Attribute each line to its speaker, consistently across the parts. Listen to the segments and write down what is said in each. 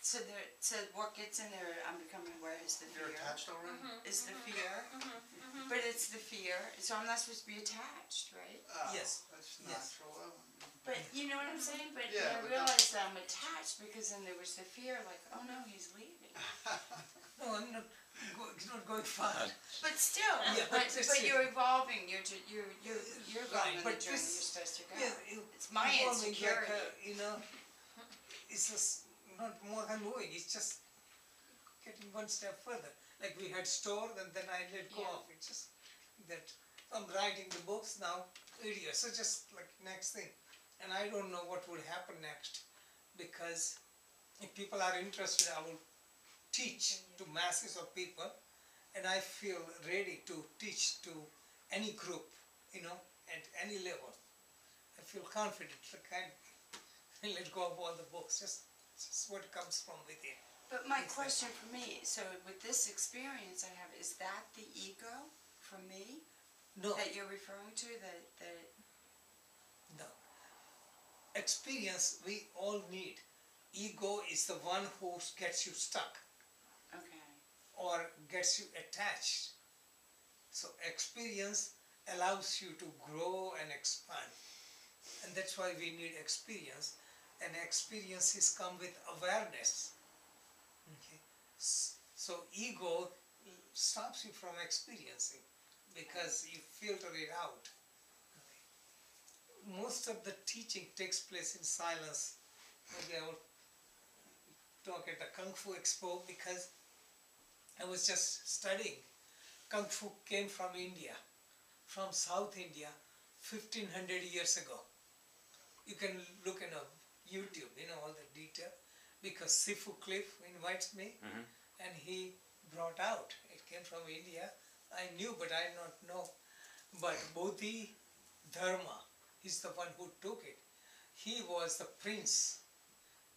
Speaker 1: So what gets in there, I'm becoming aware, is the fear.
Speaker 2: You're attached already?
Speaker 1: Is the fear. But it's the fear, so I'm not supposed to be attached, right?
Speaker 3: Yes.
Speaker 2: That's
Speaker 3: Yes.
Speaker 2: natural.
Speaker 1: But you know what I'm saying? But
Speaker 2: Yeah,
Speaker 1: I
Speaker 2: but
Speaker 1: realized that I'm attached because then there was the fear, like, oh no, he's leaving.
Speaker 3: No, I'm not. It's not going far.
Speaker 1: But still,
Speaker 3: Yeah,
Speaker 1: but
Speaker 3: it's-
Speaker 1: you're evolving. You're going
Speaker 3: Right,
Speaker 1: on
Speaker 3: but
Speaker 1: the journey
Speaker 3: this-
Speaker 1: you're supposed to go.
Speaker 3: Yeah,
Speaker 1: It's my
Speaker 3: evolving
Speaker 1: insecurity.
Speaker 3: like, you know, it's just not more than moving. It's just getting one step further. Like we had stored and then I let go
Speaker 1: Yeah.
Speaker 3: of it. Just that I'm writing the books now, videos. So just like next thing. And I don't know what would happen next, because if people are interested, I will teach to masses of people, and I feel ready to teach to any group, you know, at any level. I feel confident. Like I let go of all the books. Just what comes from within.
Speaker 1: But my
Speaker 3: Yes,
Speaker 1: question for me, so with this experience I have, is that the ego for me
Speaker 3: No,
Speaker 1: that you're referring to? That
Speaker 3: no. Experience we all need. Ego is the one who gets you stuck
Speaker 1: okay.
Speaker 3: or gets you attached. So experience allows you to grow and expand. And that's why we need experience. And experiences come with awareness. Okay. So ego stops you from experiencing because you filter it out. Okay. Most of the teaching takes place in silence. Maybe I will talk at the Kung Fu Expo because I was just studying. Kung Fu came from India, from South India, 1500 years ago. You can look in a YouTube, you know, all the detail, because Sifu Cliff invites me and he brought out, it came from India. I knew, but I did not know. But Bodhi Dharma is the one who took it. He was the prince,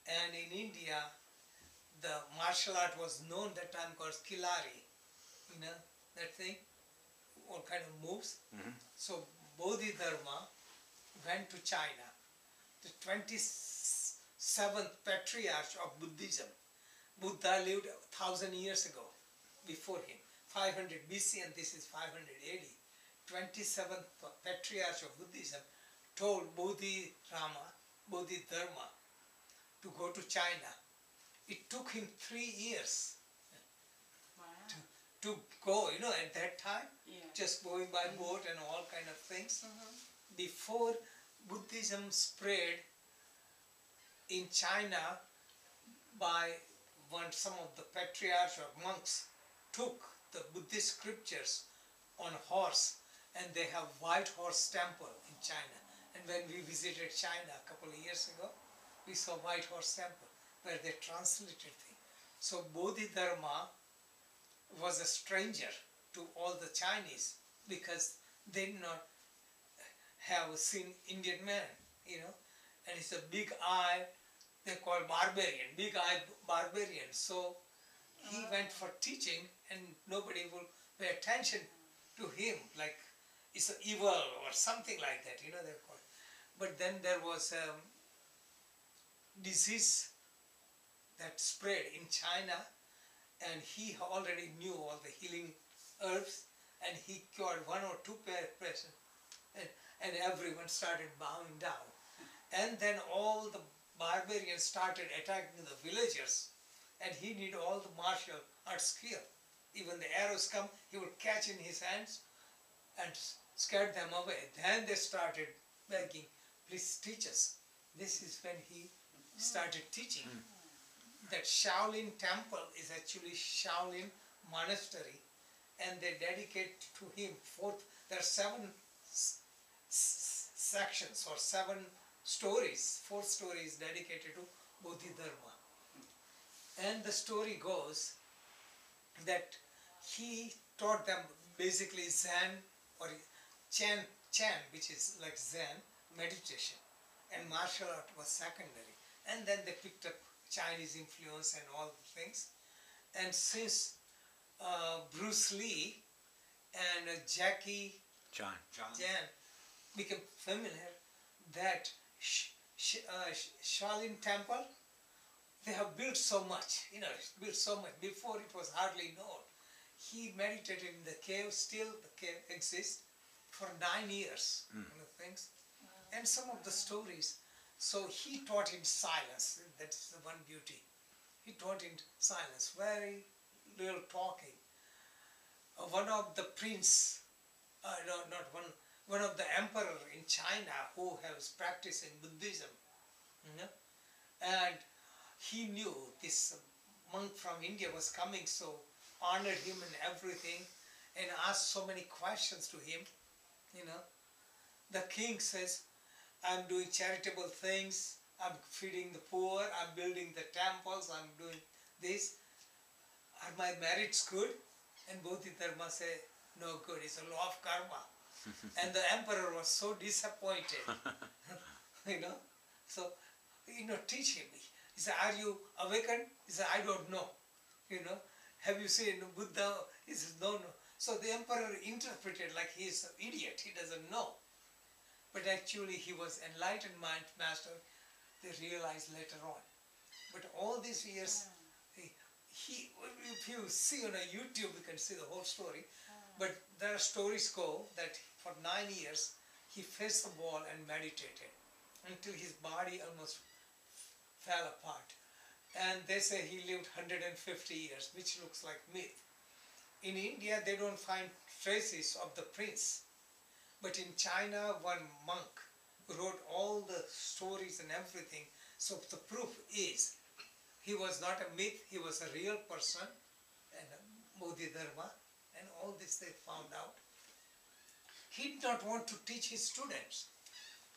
Speaker 3: and in India, the martial art was known that time called Kilari, you know, that thing, all kind of moves. So Bodhidharma went to China, the 27th patriarch of Buddhism. Buddha lived 1,000 years ago, before him, 500 BC, and this is 500 AD. 27th patriarch of Buddhism told Bodhidharma to go to China. It took him 3 years
Speaker 1: Wow.
Speaker 3: to go, you know, at that time,
Speaker 1: Yeah.
Speaker 3: just going by boat and all kind of things. Before Buddhism spread in China, by some of the patriarchs or monks took the Buddhist scriptures on horse, and they have white horse temple in China. And when we visited China a couple of years ago, we saw white horse temple where they translated things. So Bodhidharma was a stranger to all the Chinese because they did not have seen Indian man, you know, and it's a big eye, they call barbarian, big eye barbarian. So he went for teaching and nobody will pay attention to him, like it's evil or something like that, you know, they call it. But then there was a disease that spread in China, and he already knew all the healing herbs, and he cured 1 or 2 patients, and everyone started bowing down. And then all the barbarians started attacking the villagers, and he needed all the martial arts skill. Even the arrows come, he would catch in his hands and scare them away. Then they started begging, please teach us. This is when he started teaching. That Shaolin temple is actually Shaolin monastery, and they dedicate to him there are 7 sections or 7 stories, 4 stories dedicated to Bodhidharma. And the story goes that he taught them basically Zen or Chan, which is like Zen meditation, and martial art was secondary. And then they picked up Chinese influence and all the things. And since Bruce Lee and Jackie
Speaker 4: Chan
Speaker 3: became familiar, that Shaolin temple they have built so much, built so much. Before it was hardly known. He meditated in the cave, still the cave exists, for 9 years, things. And some of the stories, so he taught in silence, that's the one beauty. He taught in silence, very little talking. One of the prince, no, not one of the emperor in China who was practicing Buddhism, and he knew this monk from India was coming, so honored him and everything, and asked so many questions to him. The king says, I'm doing charitable things, I'm feeding the poor, I'm building the temples, I'm doing this. Are my merits good? And Bodhidharma said, no good, it's a law of karma. And the emperor was so disappointed. So, teach him. He said, are you awakened? He said, I don't know. Have you seen Buddha? He says, no. So the emperor interpreted like he is an idiot, he doesn't know. But actually he was enlightened mind master, they realized later on. But all these years, if you see on a YouTube, you can see the whole story. But there are stories go that for 9 years, he faced the wall and meditated until his body almost fell apart. And they say he lived 150 years, which looks like myth. In India, they don't find traces of the prince. But in China, one monk wrote all the stories and everything. So the proof is, he was not a myth, he was a real person, and Bodhidharma, and all this they found out. He did not want to teach his students.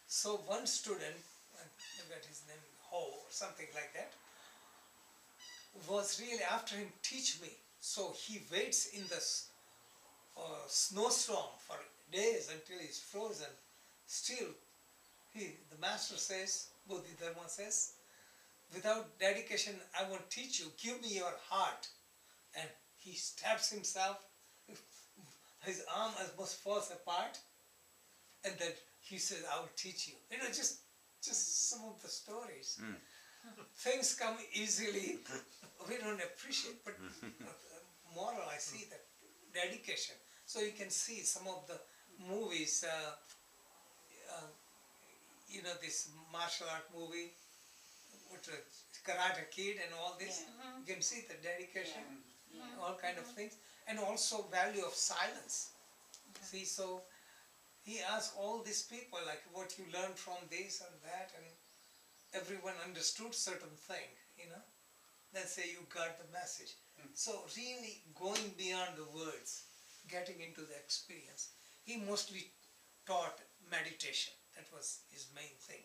Speaker 3: So one student, I forgot his name, Ho, or something like that, was really after him, teach me. So he waits in the snowstorm for days until he's frozen. Still, the master says, Bodhidharma says, without dedication, I won't teach you. Give me your heart. And he stabs himself. His arm almost falls apart. And then he says, I will teach you. Just some of the stories. Things come easily. We don't appreciate, but moral, I see that dedication. So you can see some of the movies, this martial art movie, Karate Kid and all this. You can see the dedication, all kind of things, and also value of silence. See, so he asked all these people, like, what you learned from this and that, and everyone understood certain thing, Then say you got the message. So really going beyond the words, getting into the experience. He mostly taught meditation. That was his main thing.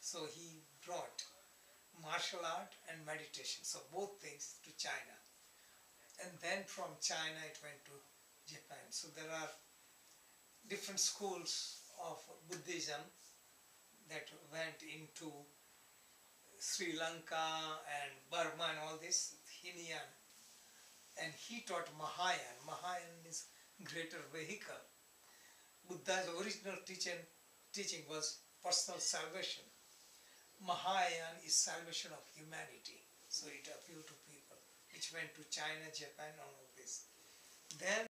Speaker 3: So he brought martial art and meditation, so both things to China. And then from China it went to Japan. So there are different schools of Buddhism that went into Sri Lanka and Burma and all this, Hinian. And he taught Mahayana. Mahayana is greater vehicle. Buddha's original teaching was personal salvation. Mahayana is salvation of humanity. So it appealed to people, which went to China, Japan, and all this. Then